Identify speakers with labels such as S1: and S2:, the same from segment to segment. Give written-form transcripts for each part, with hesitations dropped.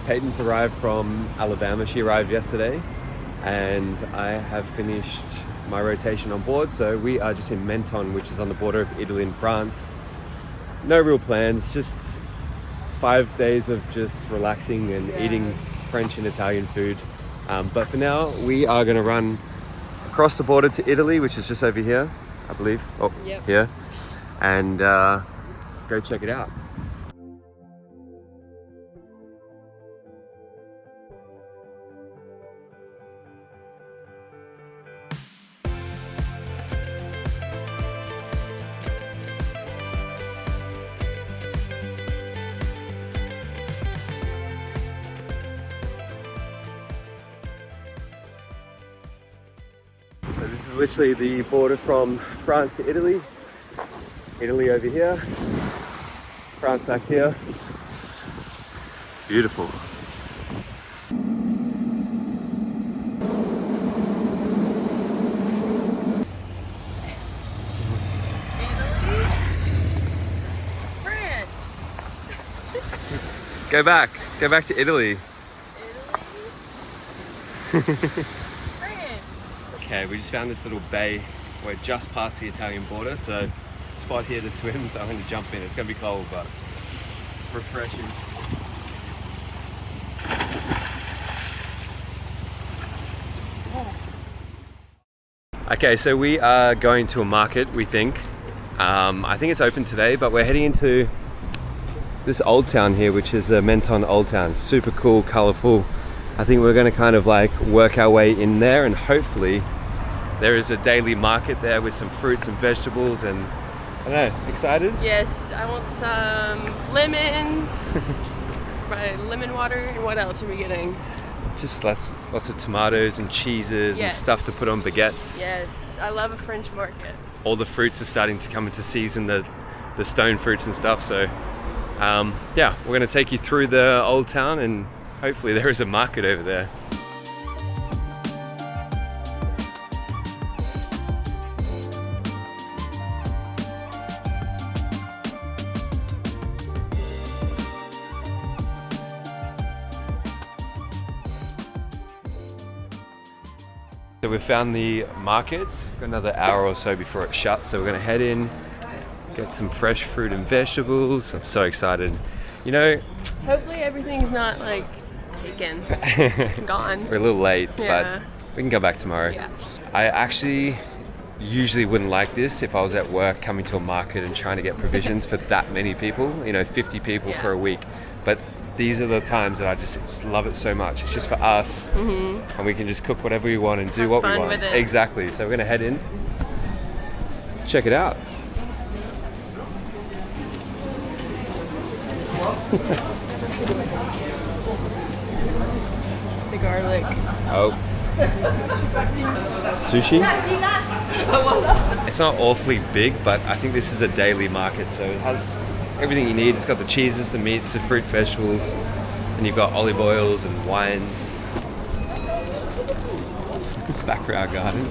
S1: Peyton's arrived from Alabama. She arrived yesterday, and I have finished my rotation on board. So we are just in Menton, which is on the border of Italy and France. No real plans, just 5 days of just relaxing and eating French and Italian food. But for now, we are going to run across the border to Italy, which is just over here, I believe. Oh, yep. Here. And go check it out. So this is literally the border from France to Italy. Italy over here, France back here. Beautiful.
S2: Italy, France.
S1: Go back to Italy. Okay, we just found this little bay. We're just past the Italian border, so spot here to swim, so I'm going to jump in. It's going to be cold, but refreshing. Okay, so we are going to a market, we think. I think it's open today, but we're heading into this old town here, which is Menton Old Town. Super cool, colorful. I think we're going to kind of like work our way in there, and hopefully there is a daily market there with some fruits and vegetables, and I don't know, excited?
S2: Yes, I want some lemons, my lemon water, and what else are we getting?
S1: Just lots of tomatoes and cheeses and stuff to put on baguettes.
S2: Yes, I love a French market.
S1: All the fruits are starting to come into season, the stone fruits and stuff, so yeah, we're going to take you through the old town, and hopefully there is a market over there. So we found the market. Got another hour or so before it shuts, so we're going to head in, get some fresh fruit and vegetables. I'm so excited. You know,
S2: hopefully everything's not like taken, gone.
S1: We're a little late, but we can go back tomorrow. Yeah. I actually usually wouldn't like this if I was at work coming to a market and trying to get provisions for that many people, 50 people for a week. But these are the times that I just love it so much. It's just for us, and we can just cook whatever we want and do what we want.
S2: With it.
S1: Exactly. So we're gonna head in, check it out.
S2: The garlic.
S1: Oh. Sushi? It's not awfully big, but I think this is a daily market, so it has everything you need. It's got the cheeses, the meats, the fruit, vegetables, and you've got olive oils and wines. Back for our garden.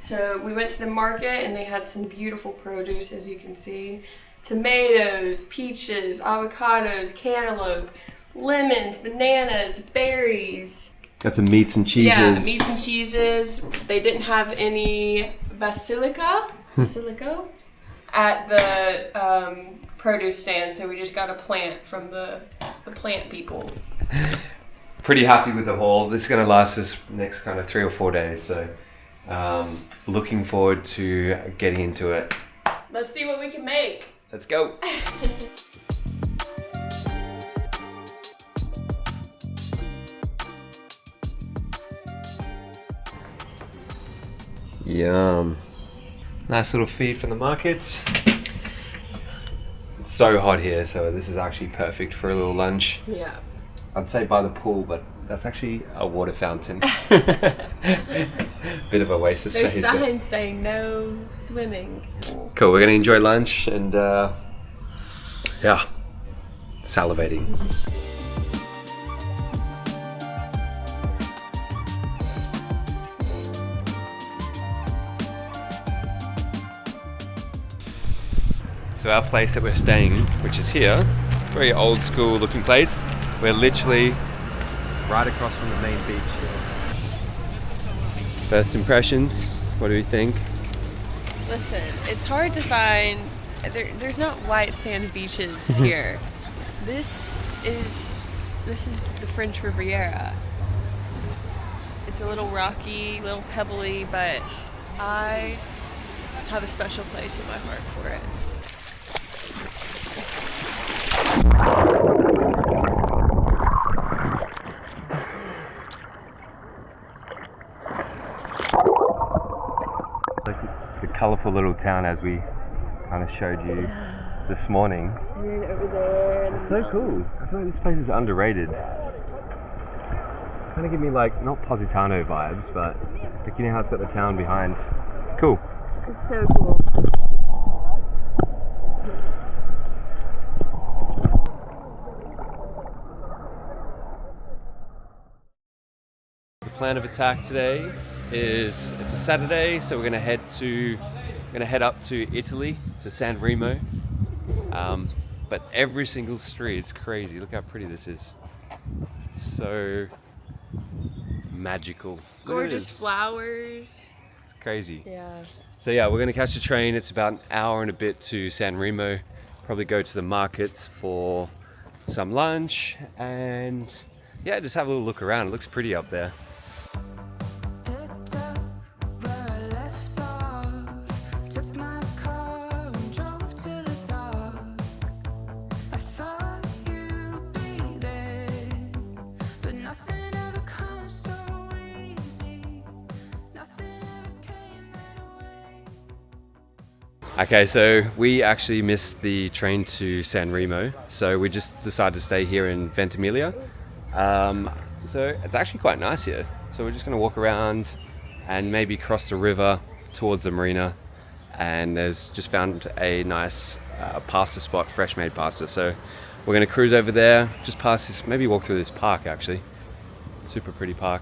S2: So we went to the market and they had some beautiful produce, as you can see. Tomatoes, peaches, avocados, cantaloupe, lemons, bananas, berries.
S1: Got some meats and cheeses.
S2: Yeah, meats and cheeses. They didn't have any basilico at the produce stand, so we just got a plant from the plant people.
S1: Pretty happy with the haul. This is going to last us next kind of 3 or 4 days, so looking forward to getting into it.
S2: Let's see what we can make.
S1: Let's go. Yum. Nice little feed from the markets. It's so hot here, so this is actually perfect for a little lunch.
S2: Yeah.
S1: I'd say by the pool, but that's actually a water fountain. Bit of a waste of space.
S2: There's signs saying no swimming.
S1: Cool, we're gonna enjoy lunch and yeah, salivating. So our place that we're staying, which is here, very old school looking place. We're literally right across from the main beach here. First impressions, what do you think?
S2: Listen, it's hard to find, there's not white sand beaches here. This is the French Riviera. It's a little rocky, a little pebbly, but I have a special place in my heart for it.
S1: Like the colourful little town as we kind of showed you this morning.
S2: And then over there.
S1: It's so cool. I feel like this place is underrated. Kind of give me like, not Positano vibes, but like, you know how it's got the town behind. It's cool.
S2: It's so cool.
S1: The plan of attack today is, it's a Saturday, so we're gonna head up to Italy, to San Remo. But every single street, it's crazy. Look how pretty this is. It's so magical. Look at
S2: Gorgeous
S1: this.
S2: flowers.
S1: It's crazy.
S2: Yeah.
S1: So yeah, we're gonna catch a train. It's about an hour and a bit to San Remo. Probably go to the markets for some lunch and yeah, just have a little look around. It looks pretty up there. Okay, so we actually missed the train to San Remo, so we just decided to stay here in Ventimiglia. So it's actually quite nice here. So we're just going to walk around and maybe cross the river towards the marina. And there's just found a nice pasta spot, fresh made pasta. So we're going to cruise over there, just past this, maybe walk through this park actually. Super pretty park.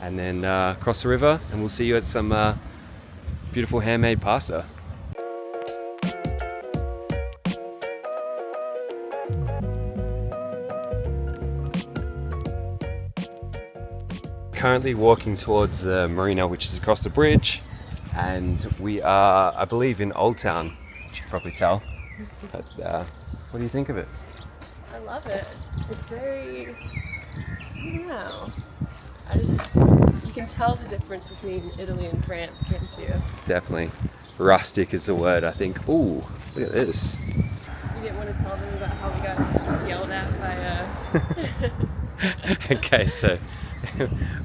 S1: And then cross the river and we'll see you at some beautiful handmade pasta. Currently walking towards the marina, which is across the bridge, and we are, I believe, in Old Town. You should probably tell. But what do you think of it?
S2: I love it. It's very, I don't know. You can tell the difference between Italy and France, can't you?
S1: Definitely. Rustic is the word, I think. Ooh, look at this.
S2: You didn't want to tell them about how we got yelled at by
S1: Okay, so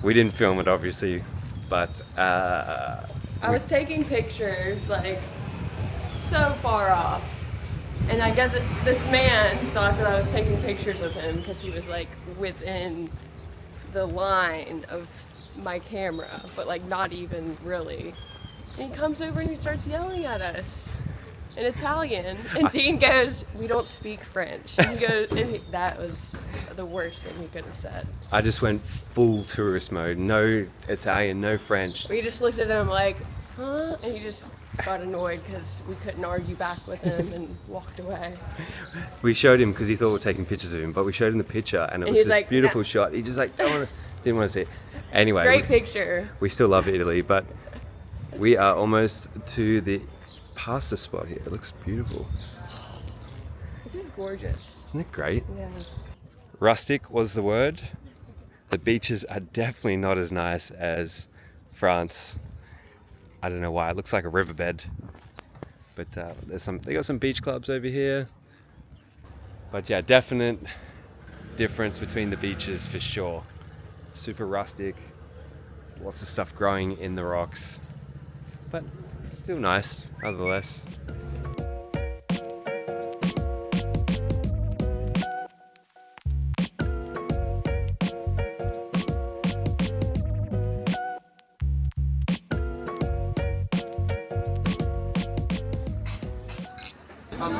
S1: we didn't film it obviously, but
S2: I was taking pictures like so far off, and I get that this man thought that I was taking pictures of him because he was like within the line of my camera, but like not even really. And he comes over and he starts yelling at us in Italian, and Dean goes, "We don't speak French." And he goes, that was the worst thing he could have said.
S1: I just went full tourist mode. No Italian, no French.
S2: We just looked at him like, huh? And he just got annoyed because we couldn't argue back with him and walked away.
S1: We showed him because he thought we were taking pictures of him, but we showed him the picture and it was this
S2: like,
S1: beautiful
S2: "No."
S1: shot. He just like didn't want to see it. Anyway,
S2: Great picture.
S1: we still love Italy, but we are almost to the pasta spot here. It looks beautiful.
S2: This is gorgeous.
S1: Isn't it great?
S2: Yeah.
S1: Rustic was the word. The beaches are definitely not as nice as France. I don't know why. It looks like a riverbed. But they got some beach clubs over here. But yeah, definite difference between the beaches for sure. Super rustic. Lots of stuff growing in the rocks. But still nice, nonetheless.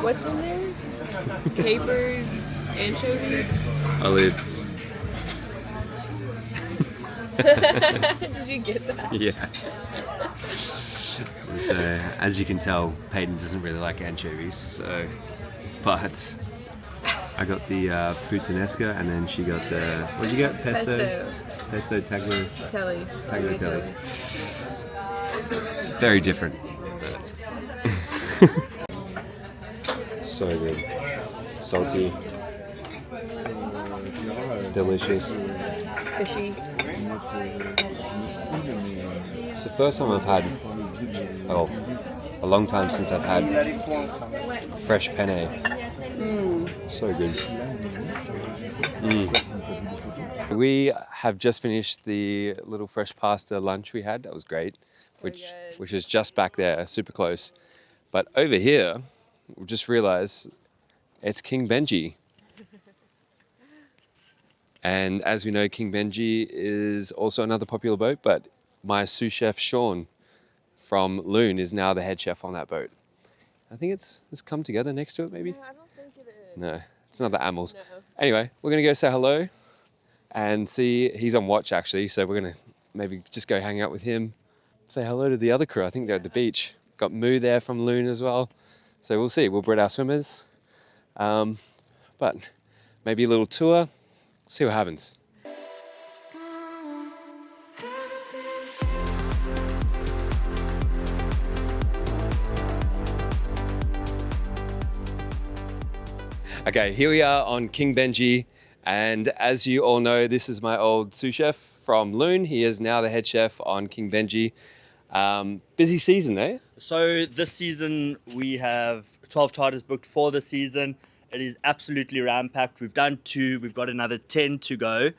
S2: What's in there? Capers, anchovies.
S1: Olives.
S2: Did you get that?
S1: Yeah. So, as you can tell, Peyton doesn't really like anchovies, so, but I got the puttanesca, and then she got the, what did you get? Pesto? Pesto tagliatelle. Tagliatelle. Very different. So good. Salty. Delicious.
S2: Fishy.
S1: It's the first time I've had, a long time since I've had fresh penne. So good. We have just finished the little fresh pasta lunch we had. That was great, which is just back there, super close. But over here, we just realized it's King Benji. And as we know, King Benji is also another popular boat, but my sous chef, Sean, from Loon, is now the head chef on that boat. I think it's come together next to it, maybe?
S2: No, I don't think it is.
S1: No, it's not the Amels.
S2: No.
S1: Anyway, we're going to go say hello and see. He's on watch, actually, so we're going to maybe just go hang out with him, say hello to the other crew. I think they're at the beach. Got Moo there from Loon as well. So we'll see. We'll bring our swimmers. But maybe a little tour. See what happens. Okay, here we are on King Benji, and as you all know, this is my old sous chef from Loon. He is now the head chef on King Benji. Busy season, eh?
S3: So this season we have 12 charters booked for the season. It is absolutely ram-packed. We've done 2, we've got another 10 to go.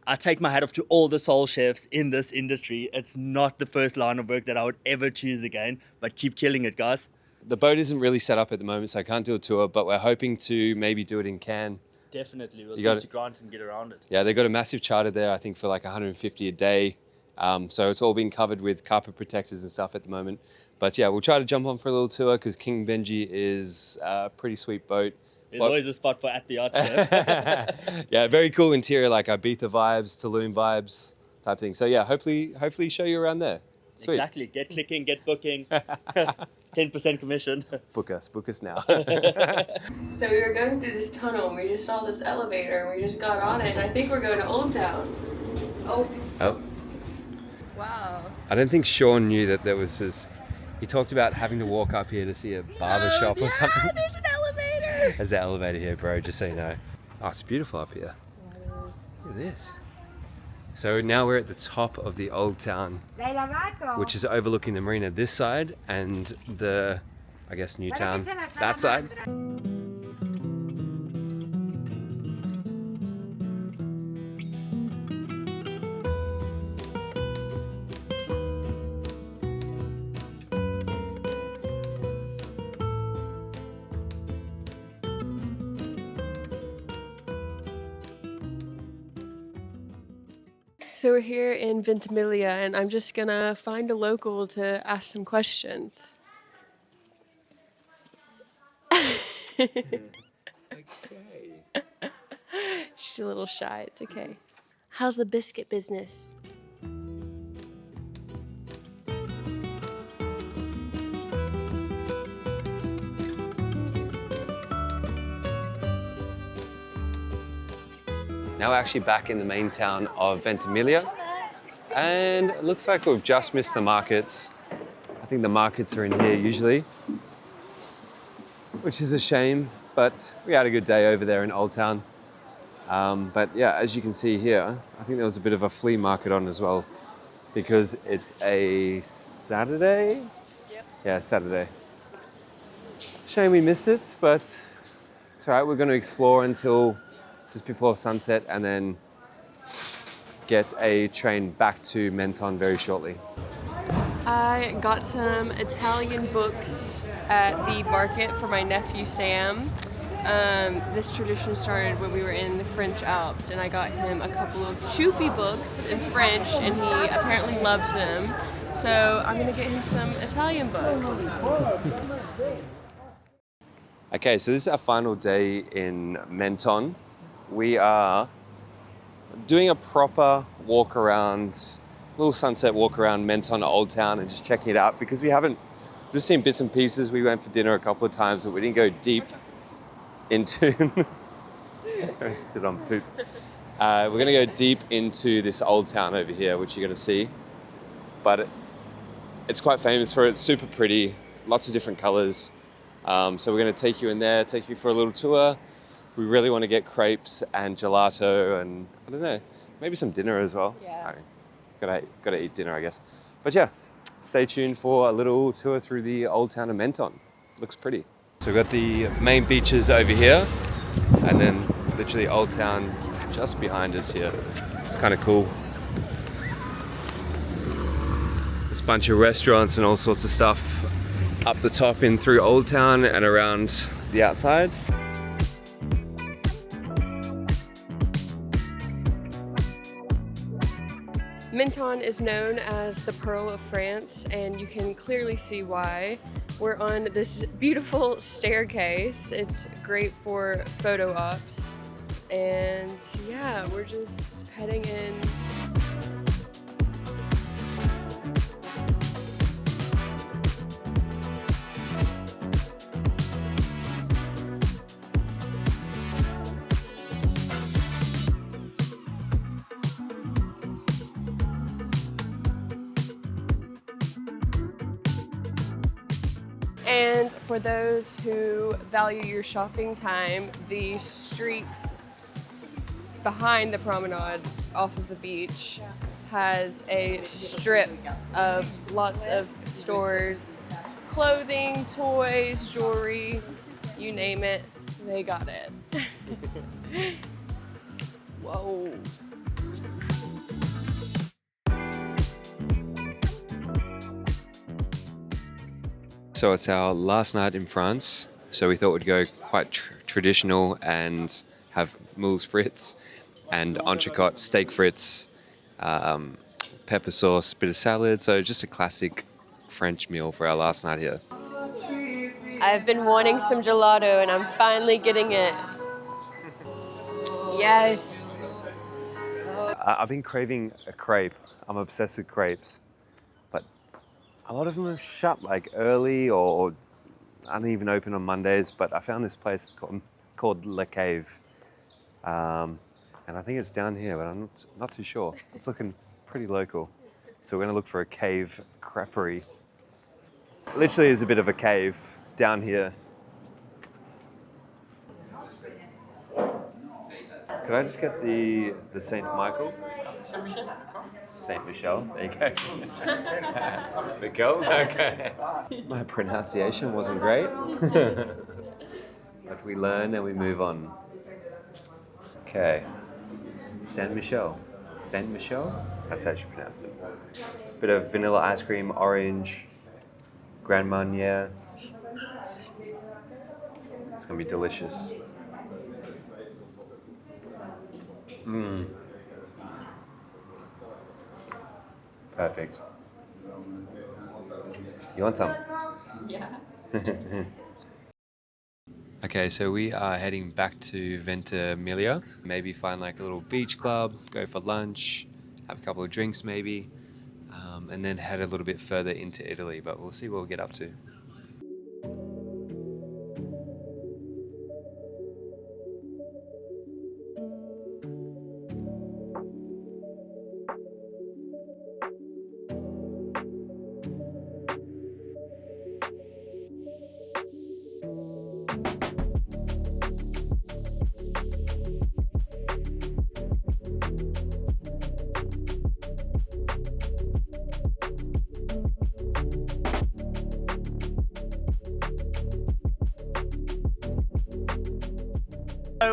S3: I take my hat off to all the soul chefs in this industry. It's not the first line of work that I would ever choose again, but keep killing it, guys.
S1: The boat isn't really set up at the moment, so I can't do a tour, but we're hoping to maybe do it in Cannes.
S3: Definitely, we'll
S1: You got
S3: speak to Grant and get around it.
S1: Yeah, they've got a massive charter there, I think for like 150 a day. So it's all been covered with carpet protectors and stuff at the moment. But yeah, we'll try to jump on for a little tour because King Benji is a pretty sweet boat.
S3: There's always a spot for at the yacht, chef.
S1: Yeah, very cool interior, like Ibiza vibes, Tulum vibes type thing. So yeah, hopefully show you around there. Sweet.
S3: Exactly, get clicking, get booking. 10% commission.
S1: Book us now.
S2: So we were going through this tunnel and we just saw this elevator and we just got on it and I think we're going to Old Town. Oh. Wow.
S1: I don't think Sean knew that there was this. He talked about having to walk up here to see a barber shop or something.
S2: Yeah, there's an elevator.
S1: There's an elevator here, bro, just so you know. Oh, it's beautiful up here. Look at this. So now we're at the top of the Old Town, which is overlooking the marina this side and the, I guess, New Town that side.
S2: So we're here in Ventimiglia and I'm just gonna find a local to ask some questions.
S1: Okay.
S2: She's a little shy, it's okay. How's the biscuit business?
S1: Now we're actually back in the main town of Ventimiglia, and it looks like we've just missed the markets. I think the markets are in here usually, which is a shame, but we had a good day over there in Old Town. But yeah, as you can see here, I think there was a bit of a flea market on as well, because it's a Saturday? Yep. Yeah, Saturday. Shame we missed it, but it's all right. We're going to explore until just before sunset and then get a train back to Menton very shortly.
S2: I got some Italian books at the market for my nephew Sam. This tradition started when we were in the French Alps and I got him a couple of Choupy books in French and he apparently loves them. So I'm gonna get him some Italian books.
S1: Okay, so this is our final day in Menton. We are doing a proper walk around, little sunset walk around Menton Old Town and just checking it out because we haven't just seen bits and pieces. We went for dinner a couple of times, but we didn't go deep into I stood on poop. We're going to go deep into this old town over here, which you're going to see. But it's quite famous for it. It's super pretty, lots of different colors. So we're going to take you in there, take you for a little tour. We really want to get crepes and gelato and, I don't know, maybe some dinner as well.
S2: Yeah.
S1: Gotta eat dinner, I guess. But yeah, stay tuned for a little tour through the old town of Menton. Looks pretty. So we've got the main beaches over here, and then literally old town just behind us here. It's kind of cool. There's a bunch of restaurants and all sorts of stuff up the top in through Old Town and around the outside.
S2: Menton is known as the Pearl of France, and you can clearly see why. We're on this beautiful staircase. It's great for photo ops. And yeah, we're just heading in. And for those who value your shopping time, the street behind the promenade off of the beach has a strip of lots of stores, clothing, toys, jewelry, you name it, they got it. Whoa.
S1: So it's our last night in France, so we thought we'd go quite traditional and have moules frites and entrecôte, steak frites, pepper sauce, bit of salad, so just a classic French meal for our last night here.
S2: I've been wanting some gelato and I'm finally getting it. Yes.
S1: I've been craving a crepe. I'm obsessed with crepes, but a lot of them are shut like early or aren't even open on Mondays. But I found this place called Le Cave, and I think it's down here, but I'm not too sure. It's looking pretty local, so we're gonna look for a cave creperie. Literally, is a bit of a cave down here. Could I just get the Saint Michael? Saint Michel, there you go. Michael, okay. My pronunciation wasn't great, but we learn and we move on. Okay, Saint Michel. Saint Michel? That's how you pronounce it. Bit of vanilla ice cream, orange, Grand Marnier. It's gonna be delicious. Mmm. Perfect. You want some?
S2: Yeah.
S1: Okay, so we are heading back to Ventimiglia. Maybe find like a little beach club, go for lunch, have a couple of drinks maybe, and then head a little bit further into Italy, but we'll see what we'll get up to.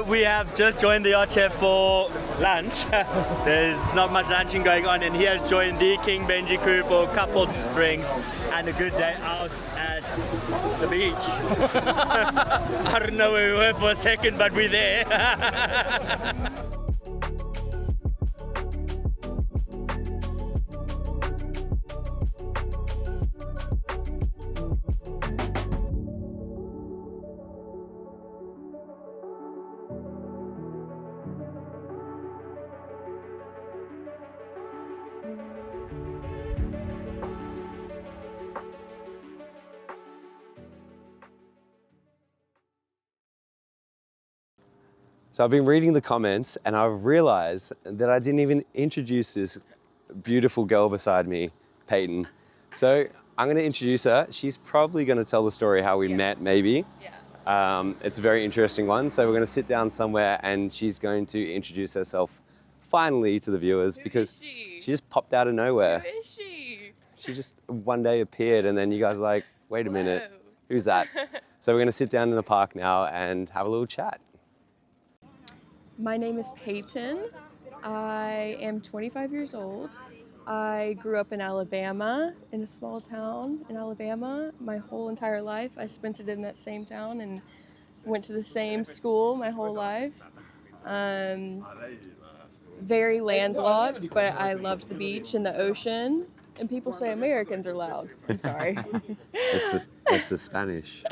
S3: We have just joined the yacht chef for lunch. There's not much lunching going on, and he has joined the King Benji crew for a couple drinks and a good day out at the beach. I don't know where we were for a second, but we're there.
S1: So I've been reading the comments and I've realized that I didn't even introduce this beautiful girl beside me, Peyton. So I'm going to introduce her. She's probably going to tell the story how we met, maybe.
S2: Yeah.
S1: It's a very interesting one. So we're going to sit down somewhere and she's going to introduce herself finally to the viewers because she just popped out of nowhere.
S2: Who is she?
S1: She just one day appeared and then you guys are like, wait a minute,
S2: Whoa.
S1: who's that? So we're going to sit down in the park now and have a little chat.
S2: My name is Peyton. I am 25 years old. I grew up in Alabama, in a small town in Alabama. My whole entire life, I spent it in that same town and went to the same school my whole life. Very landlocked, but I loved the beach and the ocean. And people say Americans are loud. I'm sorry.
S1: It's the Spanish.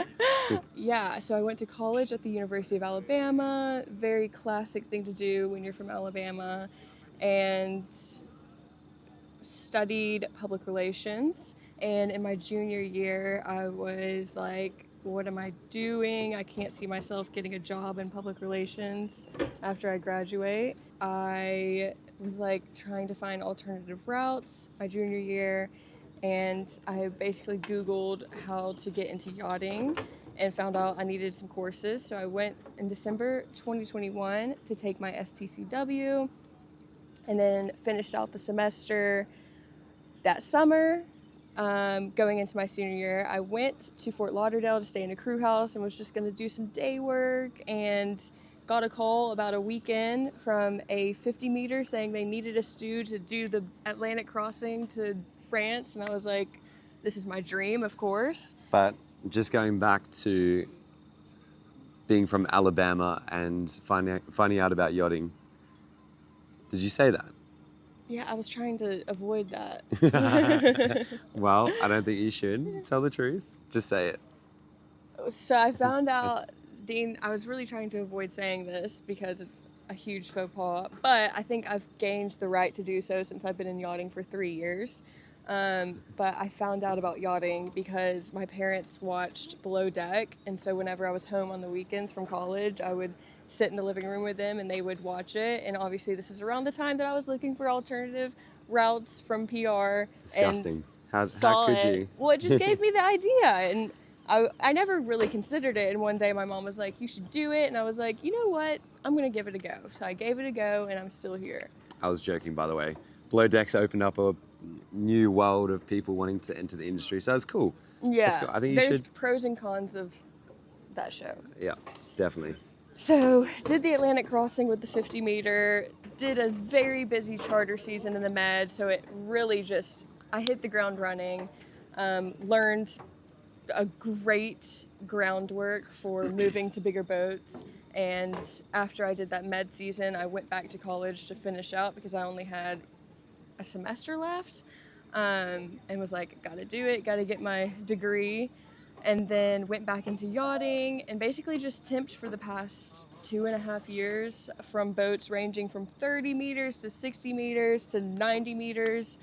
S2: Yeah, so I went to college at the University of Alabama. Very classic thing to do when you're from Alabama. And studied public relations. And in my junior year, I was like, what am I doing? I can't see myself getting a job in public relations after I graduate. I was like trying to find alternative routes my junior year, and I basically Googled how to get into yachting and found out I needed some courses. So I went in December 2021 to take my STCW and then finished out the semester that summer. Going into my senior year, I went to Fort Lauderdale to stay in a crew house and was just going to do some day work, and got a call about a weekend from a 50 meter saying they needed a sous to do the Atlantic crossing to France, and I was like, this is my dream, of course.
S1: But just going back to being from Alabama and finding out about yachting, did you say that?
S2: Yeah, I was trying to avoid that.
S1: Well, I don't think you should. Tell the truth. Just say it.
S2: So I found out, Dean, I was really trying to avoid saying this because it's a huge faux pas, but I think I've gained the right to do so since I've been in yachting for 3 years. But I found out about yachting because my parents watched Below Deck, and so whenever I was home on the weekends from college, I would sit in the living room with them and they would watch it. And obviously this is around the time that I was looking for alternative routes from PR.
S1: Disgusting.
S2: And
S1: how could you?
S2: Well, it just gave me the idea, and I never really considered it. And one day my mom was like, you should do it. And I was like, you know what? I'm going to give it a go. So I gave it a go and I'm still here.
S1: I was joking, by the way. Below Deck's opened up a new world of people wanting to enter the industry. So it's cool.
S2: Yeah.
S1: Cool. I think
S2: there's pros and cons of that show.
S1: Yeah, definitely.
S2: So did the Atlantic crossing with the 50 meter, did a very busy charter season in the Med. So it really just, I hit the ground running, learned a great groundwork for moving to bigger boats. And after I did that Med season, I went back to college to finish out because I only had a semester left, and was like, gotta do it, gotta get my degree. And then went back into yachting and basically just temped for the past 2.5 years from boats ranging from 30 meters to 60 meters to 90 meters,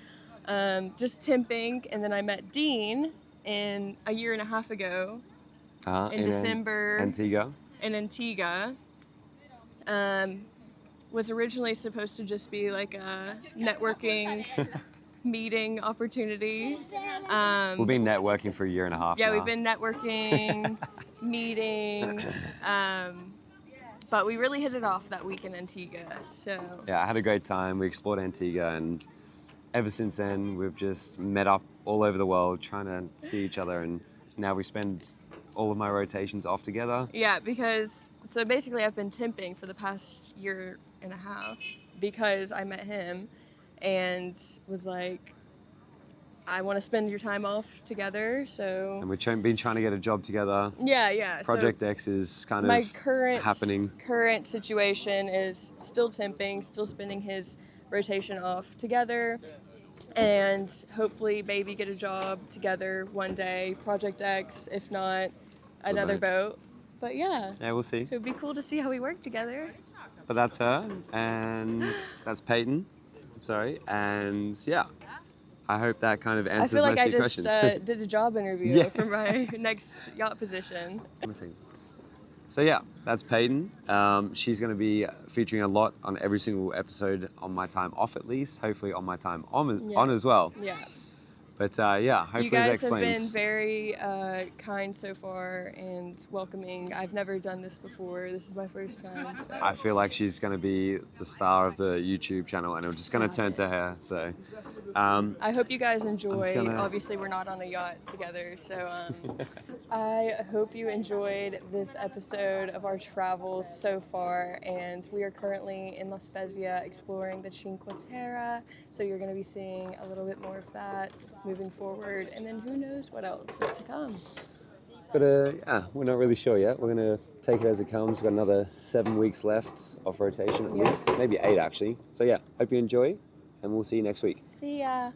S2: just temping. And then I met Dean a 1.5 years ago in December
S1: Antigua.
S2: in Antigua. Was originally supposed to just be like a networking meeting opportunity.
S1: We've been networking for 1.5 years now.
S2: Yeah, we've been networking, meeting, but we really hit it off that week in Antigua. So
S1: yeah, I had a great time. We explored Antigua, and ever since then, we've just met up all over the world trying to see each other, and now we spend all of my rotations off together.
S2: Yeah, because, so basically I've been temping for the past 1.5 years because I met him and was like, I want to spend your time off together, so...
S1: And we've been trying to get a job together.
S2: Yeah.
S1: Project X is kind of
S2: my
S1: happening.
S2: current situation is still temping, still spending his rotation off together, and hopefully maybe get a job together one day. Project X, if not another boat. But yeah,
S1: we'll see.
S2: It would be cool to see how we work together.
S1: But that's her, and that's Peyton. Sorry, and yeah. I hope that kind of answers most of your questions.
S2: I feel like I just did a job interview for my next yacht position.
S1: Let me see. So yeah, that's Peyton. She's going to be featuring a lot on every single episode on my time off, at least. Hopefully on my time on as well.
S2: Yeah.
S1: But yeah, hopefully
S2: You
S1: that
S2: guys have
S1: explains.
S2: been very kind so far and welcoming. I've never done this before. This is my first time. So.
S1: I feel like she's going to be the star of the YouTube channel, and I'm just going to turn to her. So
S2: I hope you guys enjoy.
S1: gonna-
S2: Obviously, we're not on a yacht together, so I hope you enjoyed this episode of our travels so far. And we are currently in La Spezia exploring the Cinque Terre, so you're going to be seeing a little bit more of that moving forward. And then who knows what else is to come.
S1: But yeah, we're not really sure yet. We're going to take it as it comes. We've got another 7 weeks left of rotation at least, maybe 8 actually. So yeah, hope you enjoy, and we'll see you next week.
S2: See ya.